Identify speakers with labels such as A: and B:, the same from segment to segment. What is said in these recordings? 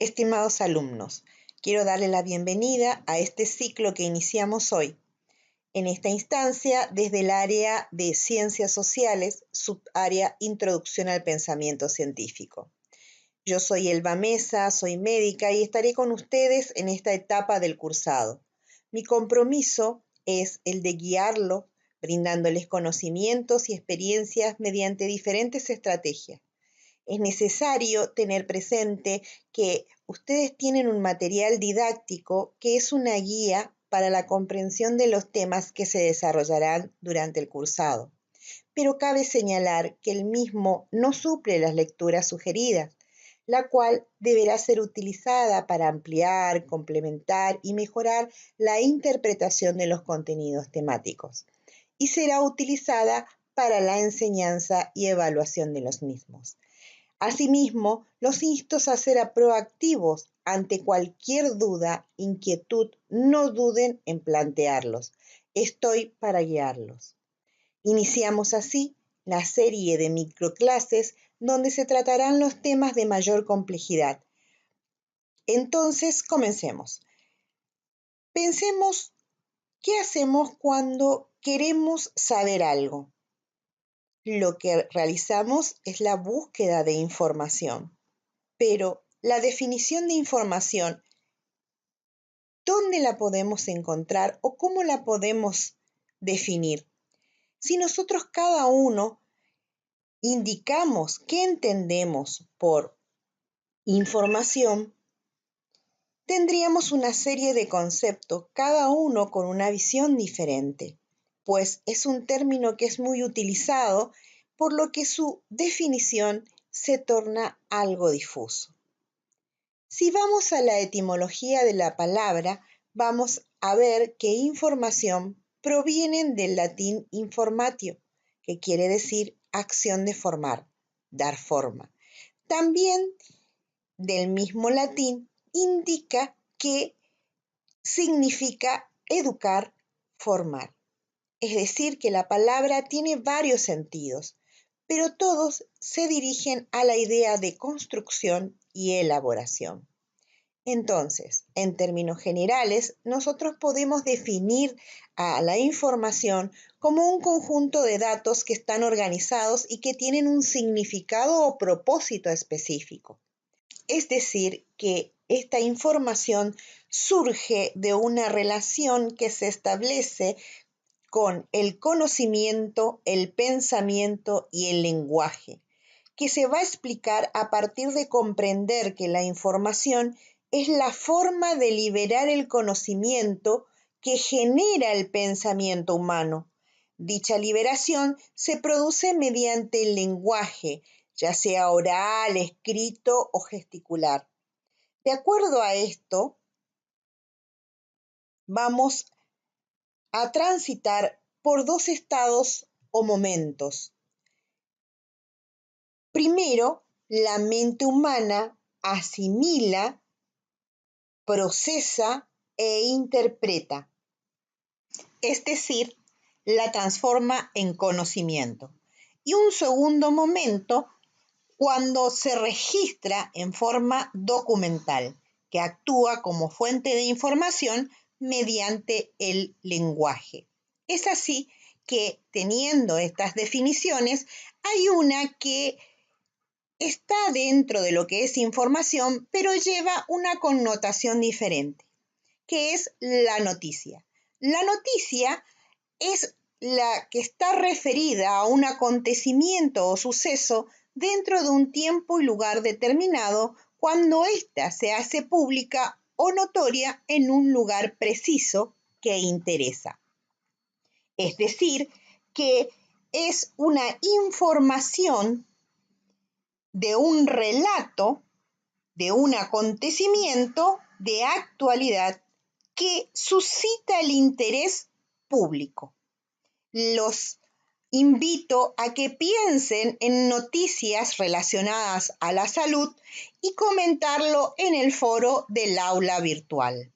A: Estimados alumnos, quiero darle la bienvenida a este ciclo que iniciamos hoy. En esta instancia, desde el área de Ciencias Sociales, subárea Introducción al Pensamiento Científico. Yo soy Elba Mesa, soy médica y estaré con ustedes en esta etapa del cursado. Mi compromiso es el de guiarlo, brindándoles conocimientos y experiencias mediante diferentes estrategias. Es necesario tener presente que ustedes tienen un material didáctico que es una guía para la comprensión de los temas que se desarrollarán durante el cursado. Pero cabe señalar que el mismo no suple las lecturas sugeridas, la cual deberá ser utilizada para ampliar, complementar y mejorar la interpretación de los contenidos temáticos, y será utilizada para la enseñanza y evaluación de los mismos. Asimismo, los insto a ser proactivos ante cualquier duda, inquietud, no duden en plantearlos. Estoy para guiarlos. Iniciamos así la serie de microclases donde se tratarán los temas de mayor complejidad. Entonces, comencemos. Pensemos, ¿qué hacemos cuando queremos saber algo? Lo que realizamos es la búsqueda de información. Pero la definición de información, ¿dónde la podemos encontrar o cómo la podemos definir? Si nosotros cada uno indicamos qué entendemos por información, tendríamos una serie de conceptos, cada uno con una visión diferente, pues es un término que es muy utilizado, por lo que su definición se torna algo difuso. Si vamos a la etimología de la palabra, vamos a ver que información proviene del latín informatio, que quiere decir acción de formar, dar forma. También del mismo latín indica que significa educar, formar. Es decir, que la palabra tiene varios sentidos, pero todos se dirigen a la idea de construcción y elaboración. Entonces, en términos generales, nosotros podemos definir a la información como un conjunto de datos que están organizados y que tienen un significado o propósito específico. Es decir, que esta información surge de una relación que se establece con el conocimiento, el pensamiento y el lenguaje, que se va a explicar a partir de comprender que la información es la forma de liberar el conocimiento que genera el pensamiento humano. Dicha liberación se produce mediante el lenguaje, ya sea oral, escrito o gesticular. De acuerdo a esto, vamos a transitar por dos estados o momentos. Primero, la mente humana asimila, procesa e interpreta, es decir, la transforma en conocimiento. Y un segundo momento, cuando se registra en forma documental, que actúa como fuente de información mediante el lenguaje. Es así que, teniendo estas definiciones, hay una que está dentro de lo que es información, pero lleva una connotación diferente, que es la noticia. La noticia es la que está referida a un acontecimiento o suceso dentro de un tiempo y lugar determinado, cuando ésta se hace pública o notoria en un lugar preciso que interesa. Es decir, que es una información de un relato, de un acontecimiento de actualidad que suscita el interés público. Los invito a que piensen en noticias relacionadas a la salud y comentarlo en el foro del aula virtual.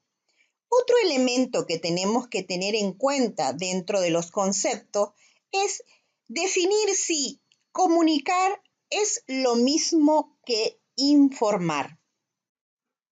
A: Otro elemento que tenemos que tener en cuenta dentro de los conceptos es definir si comunicar es lo mismo que informar.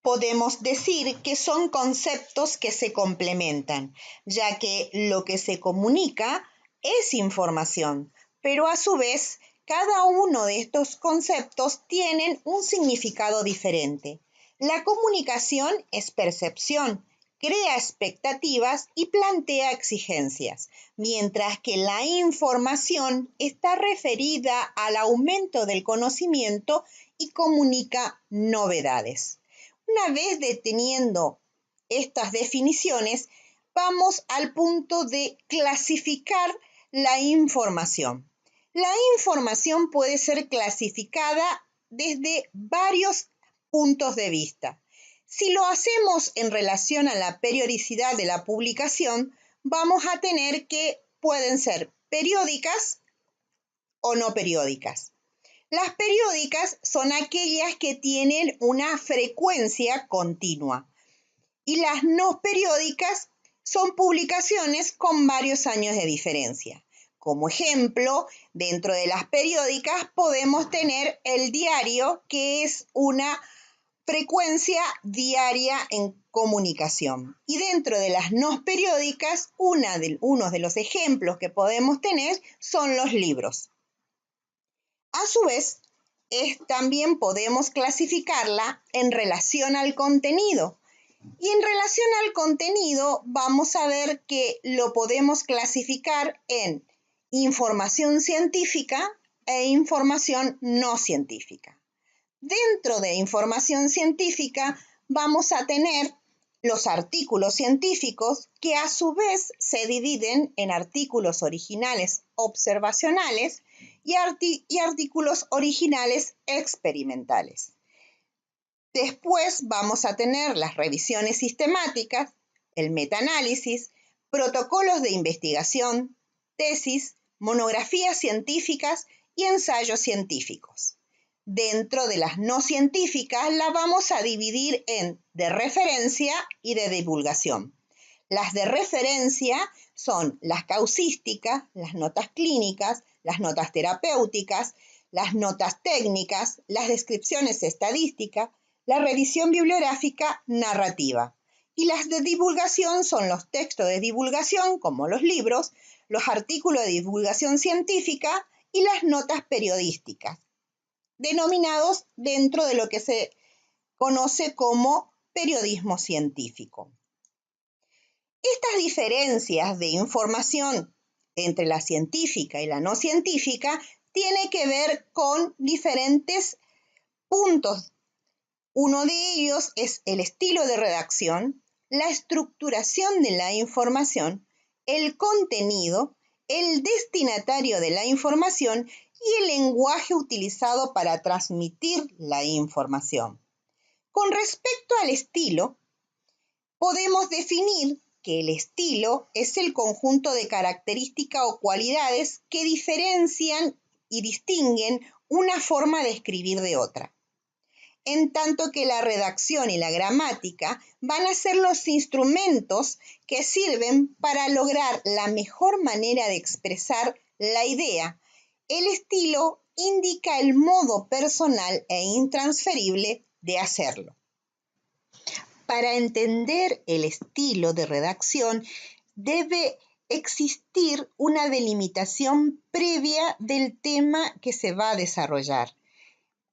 A: Podemos decir que son conceptos que se complementan, ya que lo que se comunica es información, pero a su vez cada uno de estos conceptos tienen un significado diferente. La comunicación es percepción, crea expectativas y plantea exigencias, mientras que la información está referida al aumento del conocimiento y comunica novedades. Una vez deteniendo estas definiciones, vamos al punto de clasificar la información. La información puede ser clasificada desde varios puntos de vista. Si lo hacemos en relación a la periodicidad de la publicación, vamos a tener que pueden ser periódicas o no periódicas. Las periódicas son aquellas que tienen una frecuencia continua y las no periódicas son publicaciones con varios años de diferencia. Como ejemplo, dentro de las periódicas podemos tener el diario, que es una frecuencia diaria en comunicación. Y dentro de las no periódicas, uno de los ejemplos que podemos tener son los libros. A su vez, también podemos clasificarla en relación al contenido. Y en relación al contenido, vamos a ver que lo podemos clasificar en información científica e información no científica. Dentro de información científica, vamos a tener los artículos científicos que a su vez se dividen en artículos originales observacionales y artículos originales experimentales. Después vamos a tener las revisiones sistemáticas, el metaanálisis, protocolos de investigación, tesis, monografías científicas y ensayos científicos. Dentro de las no científicas las vamos a dividir en de referencia y de divulgación. Las de referencia son las causísticas, las notas clínicas, las notas terapéuticas, las notas técnicas, las descripciones estadísticas, la revisión bibliográfica narrativa. Y las de divulgación son los textos de divulgación, como los libros, los artículos de divulgación científica y las notas periodísticas, denominados dentro de lo que se conoce como periodismo científico. Estas diferencias de información entre la científica y la no científica tiene que ver con diferentes puntos. Uno de ellos es el estilo de redacción, la estructuración de la información, el contenido, el destinatario de la información y el lenguaje utilizado para transmitir la información. Con respecto al estilo, podemos definir que el estilo es el conjunto de características o cualidades que diferencian y distinguen una forma de escribir de otra. En tanto que la redacción y la gramática van a ser los instrumentos que sirven para lograr la mejor manera de expresar la idea. El estilo indica el modo personal e intransferible de hacerlo. Para entender el estilo de redacción, debe existir una delimitación previa del tema que se va a desarrollar.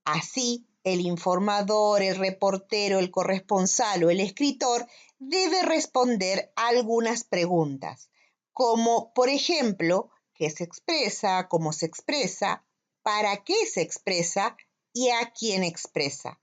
A: Así, el informador, el reportero, el corresponsal o el escritor debe responder a algunas preguntas, como, por ejemplo, ¿qué se expresa? ¿Cómo se expresa? ¿Para qué se expresa? ¿Y a quién expresa?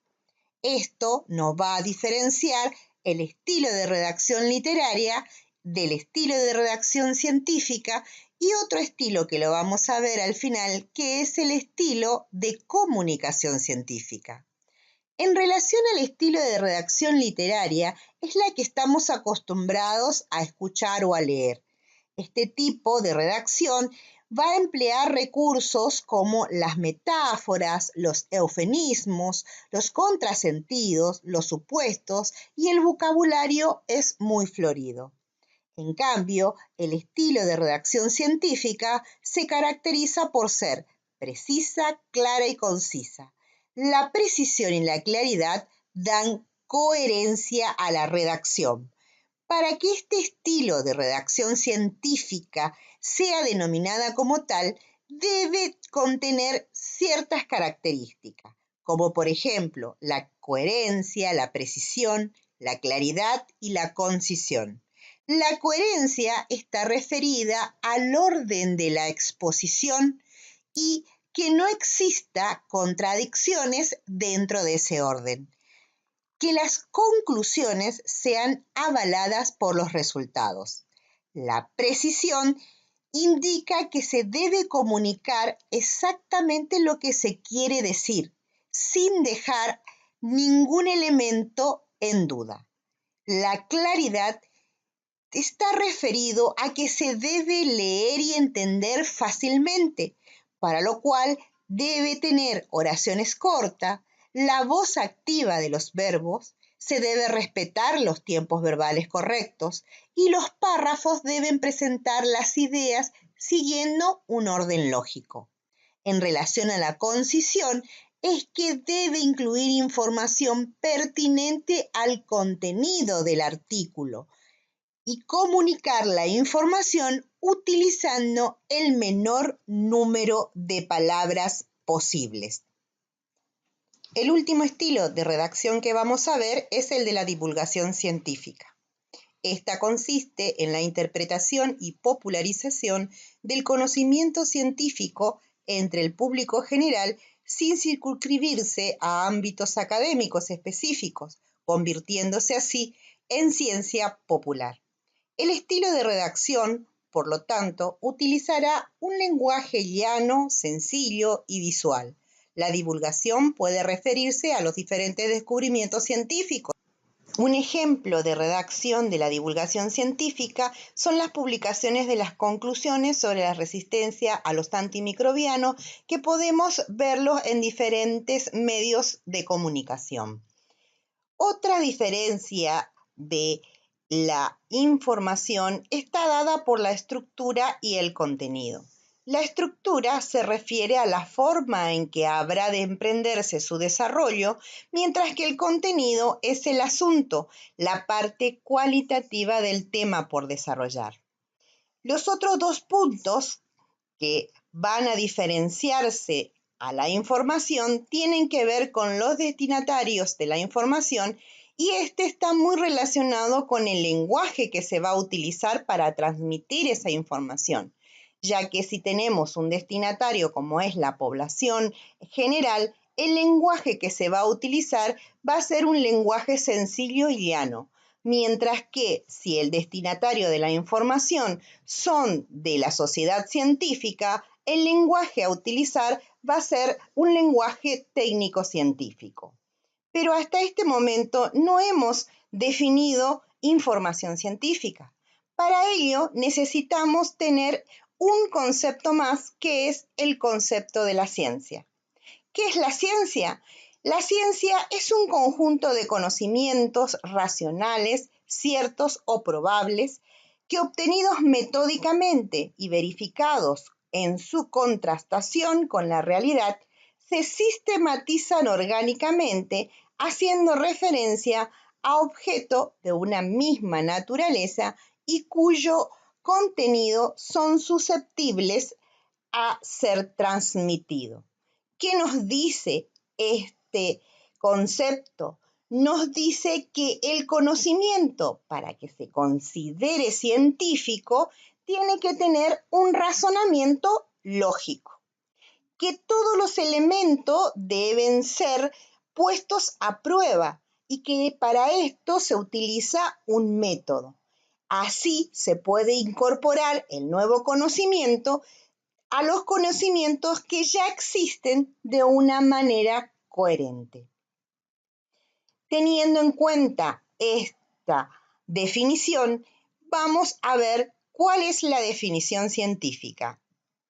A: Esto nos va a diferenciar el estilo de redacción literaria del estilo de redacción científica y otro estilo que lo vamos a ver al final, que es el estilo de comunicación científica. En relación al estilo de redacción literaria, es la que estamos acostumbrados a escuchar o a leer. Este tipo de redacción va a emplear recursos como las metáforas, los eufemismos, los contrasentidos, los supuestos y el vocabulario es muy florido. En cambio, el estilo de redacción científica se caracteriza por ser precisa, clara y concisa. La precisión y la claridad dan coherencia a la redacción. Para que este estilo de redacción científica sea denominada como tal, debe contener ciertas características, como por ejemplo la coherencia, la precisión, la claridad y la concisión. La coherencia está referida al orden de la exposición y que no exista contradicciones dentro de ese orden. Que las conclusiones sean avaladas por los resultados. La precisión indica que se debe comunicar exactamente lo que se quiere decir, sin dejar ningún elemento en duda. La claridad está referido a que se debe leer y entender fácilmente, para lo cual debe tener oraciones cortas, la voz activa de los verbos, se debe respetar los tiempos verbales correctos y los párrafos deben presentar las ideas siguiendo un orden lógico. En relación a la concisión, es que debe incluir información pertinente al contenido del artículo y comunicar la información utilizando el menor número de palabras posibles. El último estilo de redacción que vamos a ver es el de la divulgación científica. Esta consiste en la interpretación y popularización del conocimiento científico entre el público general sin circunscribirse a ámbitos académicos específicos, convirtiéndose así en ciencia popular. El estilo de redacción, por lo tanto, utilizará un lenguaje llano, sencillo y visual. La divulgación puede referirse a los diferentes descubrimientos científicos. Un ejemplo de redacción de la divulgación científica son las publicaciones de las conclusiones sobre la resistencia a los antimicrobianos que podemos verlos en diferentes medios de comunicación. Otra diferencia de la información está dada por la estructura y el contenido. La estructura se refiere a la forma en que habrá de emprenderse su desarrollo, mientras que el contenido es el asunto, la parte cualitativa del tema por desarrollar. Los otros dos puntos que van a diferenciarse a la información tienen que ver con los destinatarios de la información y este está muy relacionado con el lenguaje que se va a utilizar para transmitir esa información, ya que si tenemos un destinatario como es la población general, el lenguaje que se va a utilizar va a ser un lenguaje sencillo y llano. Mientras que si el destinatario de la información son de la sociedad científica, el lenguaje a utilizar va a ser un lenguaje técnico-científico. Pero hasta este momento no hemos definido información científica. Para ello necesitamos tener un concepto más que es el concepto de la ciencia. ¿Qué es la ciencia? La ciencia es un conjunto de conocimientos racionales, ciertos o probables, que obtenidos metódicamente y verificados en su contrastación con la realidad, se sistematizan orgánicamente haciendo referencia a objetos de una misma naturaleza y cuyo contenido son susceptibles a ser transmitido. ¿Qué nos dice este concepto? Nos dice que el conocimiento, para que se considere científico, tiene que tener un razonamiento lógico, que todos los elementos deben ser puestos a prueba y que para esto se utiliza un método. Así se puede incorporar el nuevo conocimiento a los conocimientos que ya existen de una manera coherente. Teniendo en cuenta esta definición, vamos a ver cuál es la definición científica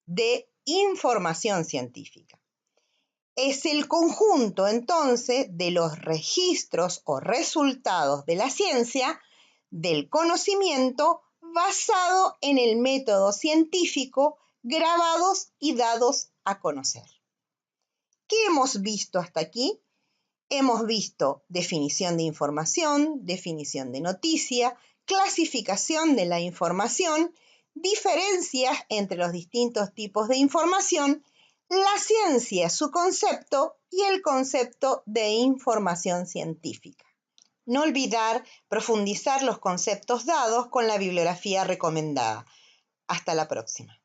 A: de información científica. Es el conjunto, entonces, de los registros o resultados de la ciencia, del conocimiento basado en el método científico, grabados y dados a conocer. ¿Qué hemos visto hasta aquí? Hemos visto definición de información, definición de noticia, clasificación de la información, diferencias entre los distintos tipos de información, la ciencia, su concepto y el concepto de información científica. No olvidar profundizar los conceptos dados con la bibliografía recomendada. Hasta la próxima.